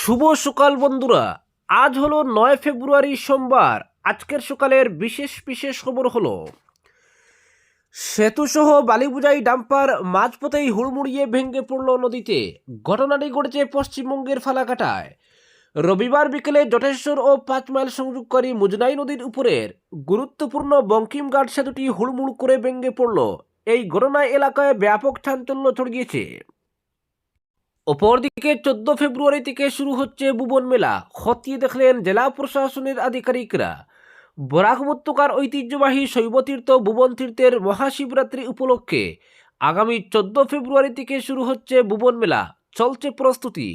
শুভ সকাল বন্ধুরা। আজ হলো 9 ফেব্রুয়ারি সোমবার। আজকের সকালের বিশেষ বিশেষ খবর হলো সেতুসহ বালি বোঝাই ডাম্পার মাঝপথেই হুড়মুড়িয়ে ভেঙে পড়ল নদীতে। ঘটনাটি ঘটেছে পশ্চিমবঙ্গের ফালাকাটায়। রবিবার বিকেলে জটেশ্বর ও 5 মাইল সংযোগকারী মুজনাই নদীর উপরের গুরুত্বপূর্ণ বঙ্কিমঘাট সেতুটি হুড়মুড় করে ভেঙে পড়ল। এই ঘটনায় এলাকায় ব্যাপক চাঞ্চল্য ছড়িয়েছে। অপরদিকে 14 ফেব্রুয়ারি থেকে শুরু হচ্ছে ভুবন মেলা। খতিয়ে দেখলেন জেলা প্রশাসনের আধিকারিকরা। বরাক উপত্যকার ঐতিহ্যবাহী শৈবতীর্থ ভুবন তীর্থের মহাশিবরাত্রি উপলক্ষে আগামী 14 ফেব্রুয়ারি থেকে শুরু হচ্ছে ভুবন মেলা। চলছে প্রস্তুতি।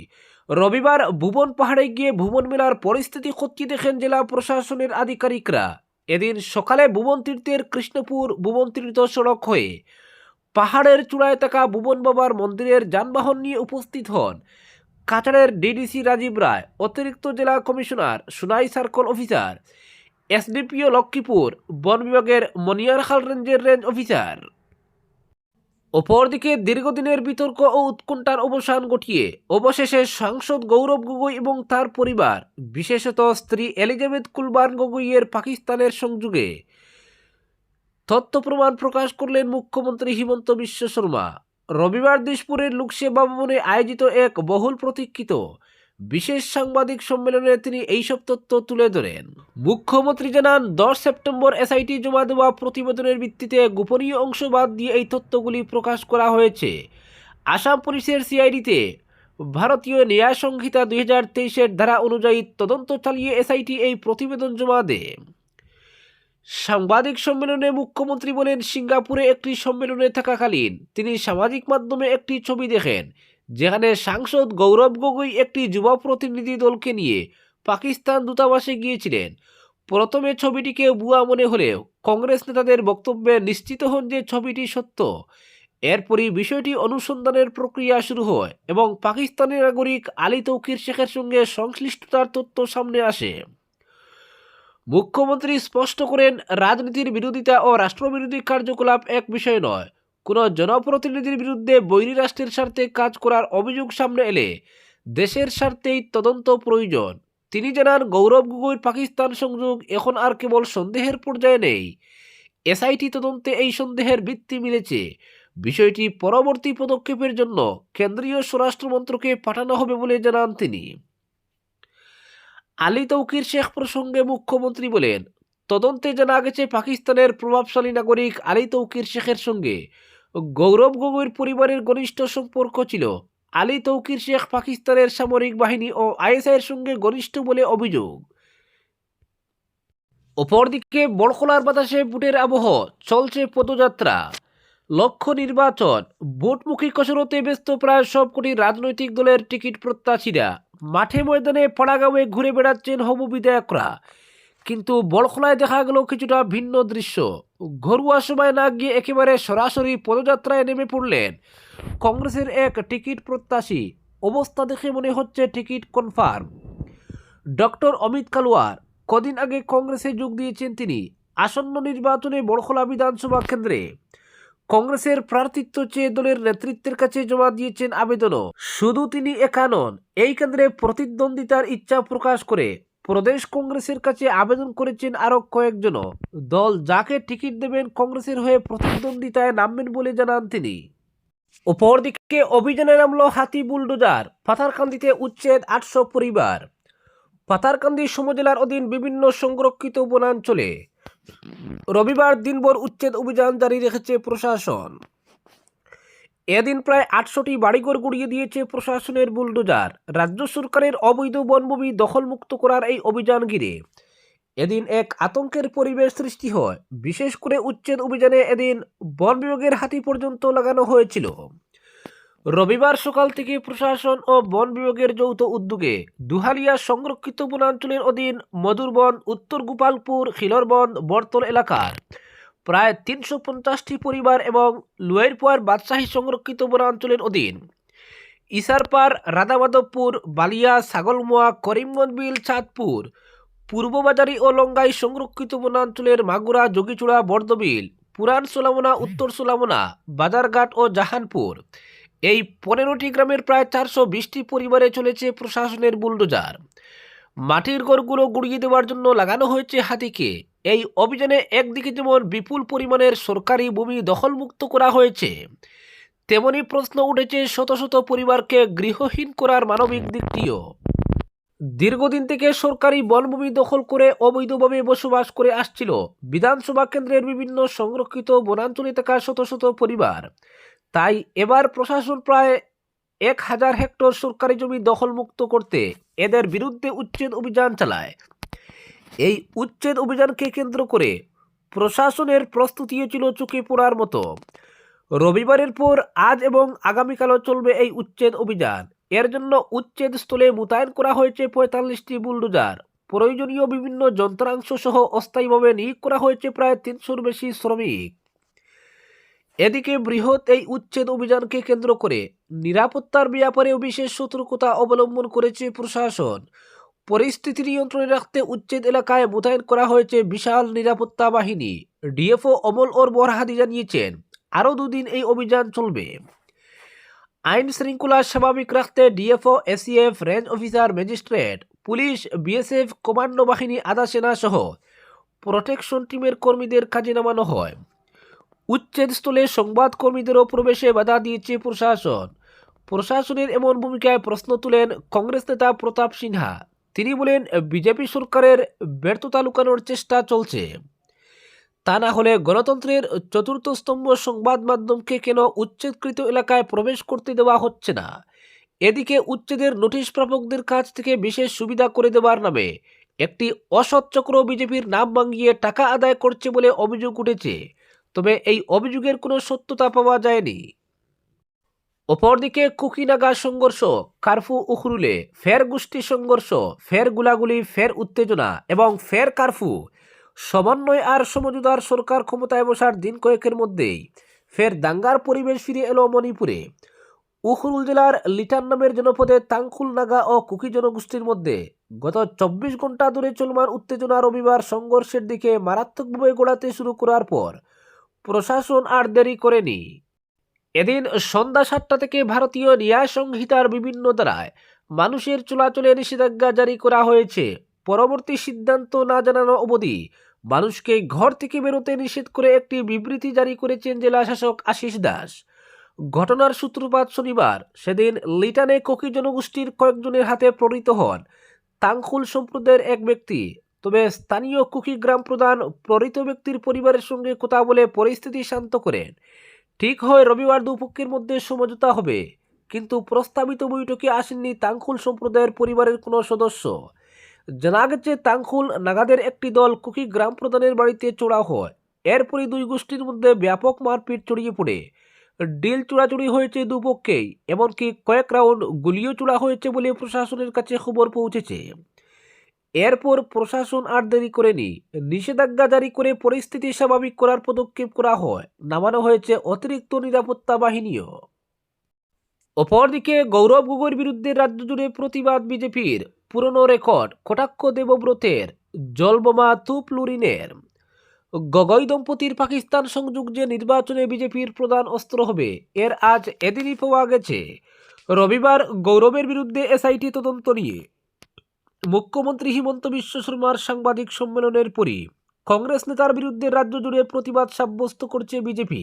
রবিবার ভুবন পাহাড়ে গিয়ে ভুবন মেলার পরিস্থিতি খতিয়ে দেখেন জেলা প্রশাসনের আধিকারিকরা। এদিন সকালে ভুবন তীর্থের কৃষ্ণপুর ভুবন তীর্থ সড়ক হয়ে পাহাড়ের চূড়ায় থাকা ভুবন বাবার মন্দিরের যানবাহন নিয়ে উপস্থিত হন কাছাড়ের ডিডিসি রাজীব রায়, অতিরিক্ত জেলা commissioner, Sunai circle officer, SDPO Lakshmipur, বন বিভাগের মনিয়ারখাল রেঞ্জের রেঞ্জ অফিসার। অপরদিকে দীর্ঘদিনের বিতর্ক ও উৎকণ্ঠার অবসান ঘটিয়ে অবশেষে সাংসদ গৌরব গগৈ এবং তার পরিবার, বিশেষত স্ত্রী এলিজাবেথ কুলবার্ন গগৈয়ের পাকিস্তানের সংযোগে তথ্য প্রমাণ প্রকাশ করলেন মুখ্যমন্ত্রী হিমন্ত বিশ্ব শর্মা। রবিবার দিশপুরের লোকসেবা ভবনে আয়োজিত এক বহুল প্রতীক্ষিত বিশেষ সাংবাদিক সম্মেলনে তিনি এইসব তথ্য তুলে ধরেন। মুখ্যমন্ত্রী জানান, 10 সেপ্টেম্বর এসআইটি জমা দেওয়া প্রতিবেদনের ভিত্তিতে গোপনীয় অংশ বাদ দিয়ে এই তথ্যগুলি প্রকাশ করা হয়েছে। আসাম পুলিশের সিআইডিতে ভারতীয় ন্যায় সংহিতা 2023-এর ধারা অনুযায়ী তদন্ত চালিয়ে এসআইটি এই প্রতিবেদন জমা দেয়। সাংবাদিক সম্মেলনে মুখ্যমন্ত্রী বলেন, সিঙ্গাপুরে একটি সম্মেলনে থাকাকালীন তিনি সামাজিক মাধ্যমে একটি ছবি দেখেন যেখানে সাংসদ গৌরব গগৈ একটি যুব প্রতিনিধি দলকে নিয়ে পাকিস্তান দূতাবাসে গিয়েছিলেন। প্রথমে ছবিটিকে ভুয়া মনে হলেও কংগ্রেস নেতাদের বক্তব্যে নিশ্চিত হন যে ছবিটি সত্য। এরপরই বিষয়টি অনুসন্ধানের প্রক্রিয়া শুরু হয় এবং পাকিস্তানি নাগরিক আলী তৌকির শেখের সঙ্গে সংশ্লিষ্টতার তথ্য সামনে আসে। মুখ্যমন্ত্রী স্পষ্ট করেন, রাজনীতির বিরোধিতা ও রাষ্ট্রবিরোধী কার্যকলাপ এক বিষয় নয়। কোনো জনপ্রতিনিধির বিরুদ্ধে বৈরী রাষ্ট্রের স্বার্থে কাজ করার অভিযোগ সামনে এলে দেশের স্বার্থেই তদন্ত প্রয়োজন। তিনি জানান, গৌরব গগৈর পাকিস্তান সংযোগ এখন আর কেবল সন্দেহের পর্যায়ে নেই। এসআইটি তদন্তে এই সন্দেহের ভিত্তি মিলেছে। বিষয়টি পরবর্তী পদক্ষেপের জন্য কেন্দ্রীয় স্বরাষ্ট্র মন্ত্রকে পাঠানো হবে বলে জানান তিনি। আলী তৌকির শেখ প্রসঙ্গে মুখ্যমন্ত্রী বলেন, তদন্তে জানা গেছে পাকিস্তানের প্রভাবশালী নাগরিক আলী তৌকির শেখের সঙ্গে গৌরব গগৈর পরিবারের ঘনিষ্ঠ সম্পর্ক ছিল। আলী তৌকির শেখ পাকিস্তানের সামরিক বাহিনী ও আইএসআইয়ের সঙ্গে ঘনিষ্ঠ বলে অভিযোগ। অপরদিকে বড়খলার বাতাসে ভোটের আবহ, চলছে পদযাত্রা। লক্ষ্য নির্বাচন। ভোটমুখী কসরতে ব্যস্ত প্রায় সবকটি রাজনৈতিক দলের টিকিট প্রত্যাশীরা। মাঠে ময়দানে পাড়াগাঁওয়ে ঘুরে বেড়াচ্ছেন হবু বিধায়করা। কিন্তু বড়খলায় দেখা গেল কিছুটা ভিন্ন দৃশ্য। ঘরোয়া সভায় না গিয়ে একেবারে সরাসরি পদযাত্রায় নেমে পড়লেন কংগ্রেসের এক টিকিট প্রত্যাশী। অবস্থা দেখে মনে হচ্ছে টিকিট কনফার্ম। ডক্টর অমিত কালওয়ার কদিন আগে কংগ্রেসে যোগ দিয়েছেন তিনি। আসন্ন নির্বাচনে বড়খলা বিধানসভা কেন্দ্রে কংগ্রেসের প্রার্থিত্ব চেয়ে দলের নেতৃত্বের কাছে জমা দিয়েছেন আবেদনও। শুধু তিনি একা নন, এই কেন্দ্রে প্রতিদ্বন্দ্বিতার ইচ্ছা প্রকাশ করে প্রদেশ কংগ্রেসের কাছে আবেদন করেছেন আরও কয়েকজনও। দল যাকে টিকিট দেবেন কংগ্রেসের হয়ে প্রতিদ্বন্দ্বিতায় নামবেন বলে জানান তিনি। অপরদিকে অভিযানে নামল হাতি বুলডোজার। পাথারকান্দিতে উচ্ছেদ 800 পরিবার। পাথারকান্দি সমজেলার অধীন বিভিন্ন সংরক্ষিত বনাঞ্চলে রবিবার দিনভর উচ্ছেদ অভিযান জারি রেখেছে প্রশাসন। এদিন প্রায় 800টি বাড়িঘর গুড়িয়ে দিয়েছে প্রশাসনের বুলডোজার। রাজ্য সরকারের অবৈধ বনভূমি দখলমুক্ত করার এই অভিযান ঘিরে এদিন এক আতঙ্কের পরিবেশ সৃষ্টি হয়। বিশেষ করে উচ্ছেদ অভিযানে এদিন বন বিভাগের হাতি পর্যন্ত লাগানো হয়েছিল। রবিবার সকাল থেকে প্রশাসন ও বন বিভাগের যৌথ উদ্যোগে দুহালিয়া সংরক্ষিত বনাঞ্চলের অধীন মধুরবন, উত্তর গোপালপুর, খিলরবন, বরতল এলাকার প্রায় 350টি পরিবার এবং লুয়াইরপাড় বাদশাহী সংরক্ষিত বনাঞ্চলের অধীন ইসারপাড়, রাধামাধবপুর, বালিয়া, ছাগলমোয়া, করিমগঞ্জ বিল, চাঁদপুর, পূর্ববাজারি ও লঙ্গাই সংরক্ষিত বনাঞ্চলের মাগুরা, যোগীচূড়া, বর্দবিল, পুরান সোলামোনা, উত্তর সোলামোনা, বাজারঘাট ও জাহানপুর এই 15টি গ্রামের প্রায় 420টি পরিবারে চলেছে প্রশাসনের বুলডোজার। মাটির ঘরগুলো গুড়িয়ে দেওয়ার জন্য লাগানো হয়েছে হাতিকে। এই অভিযানে একদিকে যেমন বিপুল পরিমাণের সরকারি ভূমি দখলমুক্ত করা হয়েছে, তেমনি প্রশ্ন উঠেছে শত শত পরিবারকে গৃহহীন করার মানবিক দিকটিও। দীর্ঘদিন থেকে সরকারি বনভূমি দখল করে অবৈধভাবে বসবাস করে আসছিল বিধানসভা কেন্দ্রের বিভিন্ন সংরক্ষিত বনাঞ্চলে থাকা শত শত পরিবার। তাই এবার প্রশাসন প্রায় 1000 হেক্টর সরকারি জমি দখলমুক্ত করতে এদের বিরুদ্ধে উচ্ছেদ অভিযান চালায়। এই উচ্ছেদ অভিযানকে কেন্দ্র করে প্রশাসনের প্রস্তুতিও ছিল চোখে পড়ার মতো। রবিবারের পর আজ এবং আগামীকালও চলবে এই উচ্ছেদ অভিযান। এর জন্য উচ্ছেদ স্থলে মোতায়েন করা হয়েছে 45টি বুলডোজার। প্রয়োজনীয় বিভিন্ন যন্ত্রাংশ সহ অস্থায়ীভাবে নিয়োগ করা হয়েছে প্রায় 300-র বেশি শ্রমিক। এদিকে বৃহৎ এই উচ্ছেদ অভিযানকে কেন্দ্র করে নিরাপত্তার ব্যাপারেও বিশেষ সতর্কতা অবলম্বন করেছে প্রশাসন। পরিস্থিতি নিয়ন্ত্রণে রাখতে উচ্ছেদ এলাকায় মোতায়েন করা হয়েছে বিশাল নিরাপত্তা বাহিনী। ডিএফও অমল ওর বরহাদি জানিয়েছেন, আরও 2 দিন এই অভিযান চলবে। আইন শৃঙ্খলা স্বাভাবিক রাখতে DFO, ACF, range officer, magistrate, police, BSF, commando বাহিনী, আধা সেনা সহ প্রোটেকশন টিমের কর্মীদের কাজে নামানো হয়। উচ্ছেদ স্থলে সংবাদকর্মীদেরও প্রবেশে বাধা দিয়েছে প্রশাসন। প্রশাসনের এমন ভূমিকায় প্রশ্ন তুলেন কংগ্রেস নেতা প্রতাপ সিনহা। তিনি বলেন, বিজেপি সরকারের ব্যর্থতা লুকানোর চেষ্টা চলছে। তা না হলে গণতন্ত্রের চতুর্থ স্তম্ভ সংবাদ মাধ্যমকে কেন উচ্ছেদকৃত এলাকায় প্রবেশ করতে দেওয়া হচ্ছে না? এদিকে উচ্ছেদের নোটিশ প্রাপকদের কাছ থেকে বিশেষ সুবিধা করে দেওয়ার নামে একটি অসৎ চক্র বিজেপির নাম ভাঙিয়ে টাকা আদায় করছে বলে অভিযোগ উঠেছে। তবে এই অভিযোগের কোনো সত্যতা পাওয়া যায়নি। অপরদিকে কুকিনাগা সংঘর্ষ, কারফু উখরুলে ফের গোষ্ঠী সংঘর্ষ, ফের গুলাগুলি, ফের উত্তেজনা এবং ফের কারফু। সমন্বয় আর সমঝোতার সরকার ক্ষমতায় বসার দিন কয়েকের মধ্যেই ফের দাঙ্গার পরিবেশ ফিরে এলো মণিপুরে। উখরুল জেলার লিটান নামের জনপদে তাংখুল নাগা ও কুকি জনগোষ্ঠীর মধ্যে গত 24 ঘন্টা ধরে চলমান উত্তেজনা রবিবার সংঘর্ষের দিকে মারাত্মকভাবে গড়াতে শুরু করার পর প্রশাসন আর দেরি করেনি। এদিন সন্ধ্যা 7টা থেকে ভারতীয় ন্যায় সংহিতার বিভিন্ন ধারায় মানুষের চলাচলে নিষেধাজ্ঞা জারি করা হয়েছে। পরবর্তী সিদ্ধান্ত না জানানো অবধি মানুষকে ঘর থেকে বেরোতে নিষেধ করে একটি বিবৃতি জারি করেছেন জেলা শাসক আশিস দাস। ঘটনার সূত্রপাত শনিবার। সেদিন লিটানে কোকি জনগোষ্ঠীর কয়েকজনের হাতে প্রহৃত হন তাংখুল সম্প্রদায়ের এক ব্যক্তি। তবে স্থানীয় কুকি গ্রাম প্রধান প্রহৃত ব্যক্তির পরিবারের সঙ্গে কথা বলে পরিস্থিতি শান্ত করেন। ঠিক হয় রবিবার দুপক্ষের মধ্যে সমঝোতা হবে, কিন্তু প্রস্তাবিত বৈঠকে আসেননি তাংখুল সম্প্রদায়ের পরিবারের কোনো সদস্য। জানা গেছে, তাংখুল নাগাদের একটি দল কুকি গ্রাম প্রধানের বাড়িতে চড়াও হয়। এরপরই দুই গোষ্ঠীর মধ্যে ব্যাপক মারপিট ছড়িয়ে পড়ে ডিল চোরাচুরি হয়েছে দুপক্ষেই, এমনকি কয়েক রাউন্ড গুলিও চোরা হয়েছে বলে প্রশাসনের কাছে খবর পৌঁছেছে। এরপর প্রশাসন আর দেরি করেনি, নিষেধাজ্ঞা জারি করে পরিস্থিতি স্বাভাবিক করার পদক্ষেপ করা হয়। নামানো হয়েছে অতিরিক্ত নিরাপত্তা বাহিনীও। অপরদিকে গৌরব গগৈর বিরুদ্ধে রাজ্য জুড়ে প্রতিবাদ বিজেপির। পুরনো রেকর্ড, কটাক্ষ দেবব্রতের, জলবোমা তুপলুরিনের। গগৈ দম্পতির পাকিস্তান সংযোগ যে নির্বাচনে বিজেপির প্রধান অস্ত্র হবে, এর আজ এদিনই পাওয়া গেছে। রবিবার গৌরবের বিরুদ্ধে এসআইটি তদন্ত নিয়ে মুখ্যমন্ত্রী হিমন্ত বিশ্ব শর্মার সাংবাদিক সম্মেলনের পরই কংগ্রেস নেতার বিরুদ্ধে রাজ্য জুড়ে প্রতিবাদ সাব্যস্ত করছে বিজেপি।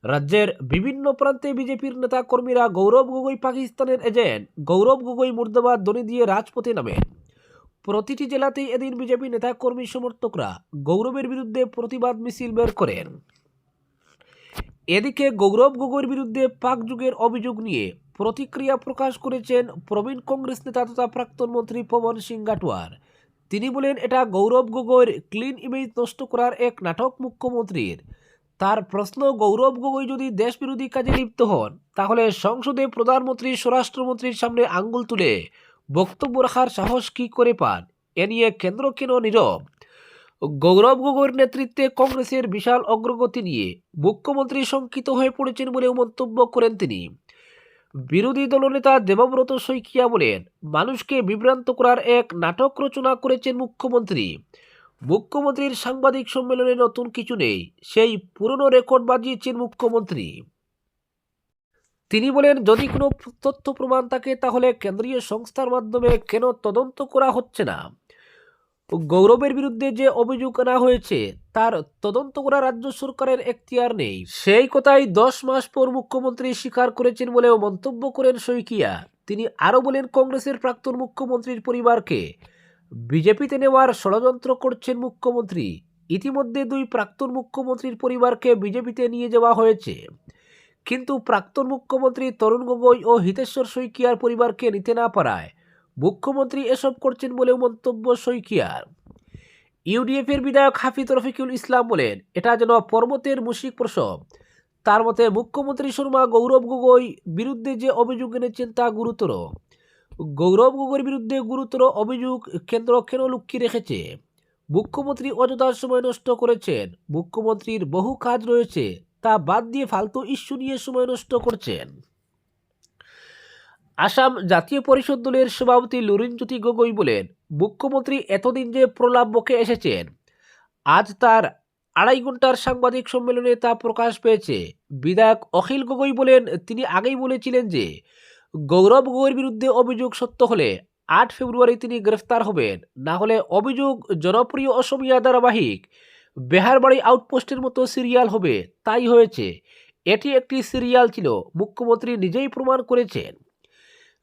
রাজ্যের বিভিন্ন প্রান্তে বিজেপির নেতা কর্মীরা গৌরব গগৈ পাকিস্তানের এজেন্ট, গৌরব গগৈ মুর্দাবাদ ধ্বনি দিয়ে রাজপথে নামেন। প্রতিটি জেলাতেই এদিন বিজেপি নেতা কর্মী সমর্থকরা গৌরবের বিরুদ্ধে প্রতিবাদ মিছিল বের করেন। এদিকে গৌরব গগৈর বিরুদ্ধে পাক যুগের অভিযোগ নিয়ে প্রতিক্রিয়া প্রকাশ করেছেন প্রবীণ কংগ্রেস নেতা তথা প্রাক্তন মন্ত্রী পবন সিং ঘাটোয়ার। তিনি বলেন, এটা গৌরব গগৈর ক্লিন ইমেজ নষ্ট করার এক নাটক মুখ্যমন্ত্রীর। তার প্রশ্ন, গৌরব গগৈ যদি দেশবিরোধী কাজে লিপ্ত হন, তাহলে সংসদে প্রধানমন্ত্রী, স্বরাষ্ট্রমন্ত্রীর সামনে আঙ্গুল তুলে বক্তব্য রাখার সাহস কি করে পান? এ নিয়ে কেন্দ্র কেন নীরব? গৌরব গগৈর নেতৃত্বে কংগ্রেসের বিশাল অগ্রগতি নিয়ে মুখ্যমন্ত্রী শঙ্কিত হয়ে পড়েছেন বলেও মন্তব্য করেন তিনি। বিরোধী দলনেতা দেবব্রত শইকিয়া বলেন, মানুষকে বিভ্রান্ত করার এক নাটক রচনা করেছেন মুখ্যমন্ত্রী। মুখ্যমন্ত্রীর সাংবাদিক সম্মেলনে নতুন কিছু নেই, সেই পুরনো রেকর্ড বাজিয়েছেন মুখ্যমন্ত্রী। তিনি বলেন, যদি কোনো তথ্য প্রমাণ থাকে তাহলে কেন্দ্রীয় সংস্থার মাধ্যমে কেন তদন্ত করা হচ্ছে না? গৌরবের বিরুদ্ধে যে অভিযোগ আনা হয়েছে তার তদন্ত করা রাজ্য সরকারের এখতিয়ার নেই। সেই কথাই 10 মাস পর মুখ্যমন্ত্রী স্বীকার করেছেন বলেও মন্তব্য করেন শইকিয়া। তিনি আরও বলেন, কংগ্রেসের প্রাক্তন মুখ্যমন্ত্রীর পরিবারকে বিজেপিতে নেওয়ার ষড়যন্ত্র করছেন মুখ্যমন্ত্রী। ইতিমধ্যে 2 প্রাক্তন মুখ্যমন্ত্রীর পরিবারকে বিজেপিতে নিয়ে যাওয়া হয়েছে, কিন্তু প্রাক্তন মুখ্যমন্ত্রী তরুণ গগৈ ও হিতেশ্বর শইকিয়ার পরিবারকে নিতে না পারায় মুখ্যমন্ত্রী এসব করছেন বলেও মন্তব্য শইকিয়ার। ইউডিএফের বিধায়ক হাফিজ রফিকুল ইসলাম বলেন, এটা যেন পর্বতের মুশিক প্রসব। তার মতে, মুখ্যমন্ত্রী শর্মা গৌরব গগৈ বিরুদ্ধে যে অভিযোগ এনেছেন তা গুরুতর। গৌরব গগৈর বিরুদ্ধে গুরুতর অভিযোগ কেন্দ্র কেন লুকিয়ে রেখেছে? মুখ্যমন্ত্রী অযথা সময় নষ্ট করেছেন। মুখ্যমন্ত্রীর বহু কাজ রয়েছে, তা বাদ দিয়ে ফালতু ইস্যু নিয়ে সময় নষ্ট করছেন। আসাম জাতীয় পরিষদ দলের সভাপতি লুরিনজ্যোতি গগৈ বলেন, মুখ্যমন্ত্রী এতদিন যে প্রলাপ বকে এসেছেন, আজ তার 2.5 ঘন্টার সাংবাদিক সম্মেলনে তা প্রকাশ পেয়েছে। বিধায়ক অখিল গগৈ বলেন, তিনি আগেই বলেছিলেন যে গৌরব গগৈর বিরুদ্ধে অভিযোগ সত্য হলে 8 ফেব্রুয়ারি তিনি গ্রেফতার হবেন, না হলে অভিযোগ জনপ্রিয় অসমীয়া ধারাবাহিক বেহারবাড়ি আউটপোস্টের মতো সিরিয়াল হবে। তাই হয়েছে। এটি একটি সিরিয়াল ছিল, মুখ্যমন্ত্রী নিজেই প্রমাণ করেছেন।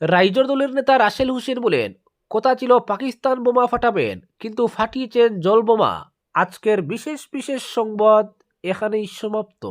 রাইজর দলের নেতা রাসেল হোসেন বলেন, কথা ছিল পাকিস্তান বোমা ফাটাবেন, কিন্তু ফাটিয়েছেন জল বোমা। আজকের বিশেষ সংবাদ এখানেই সমাপ্ত।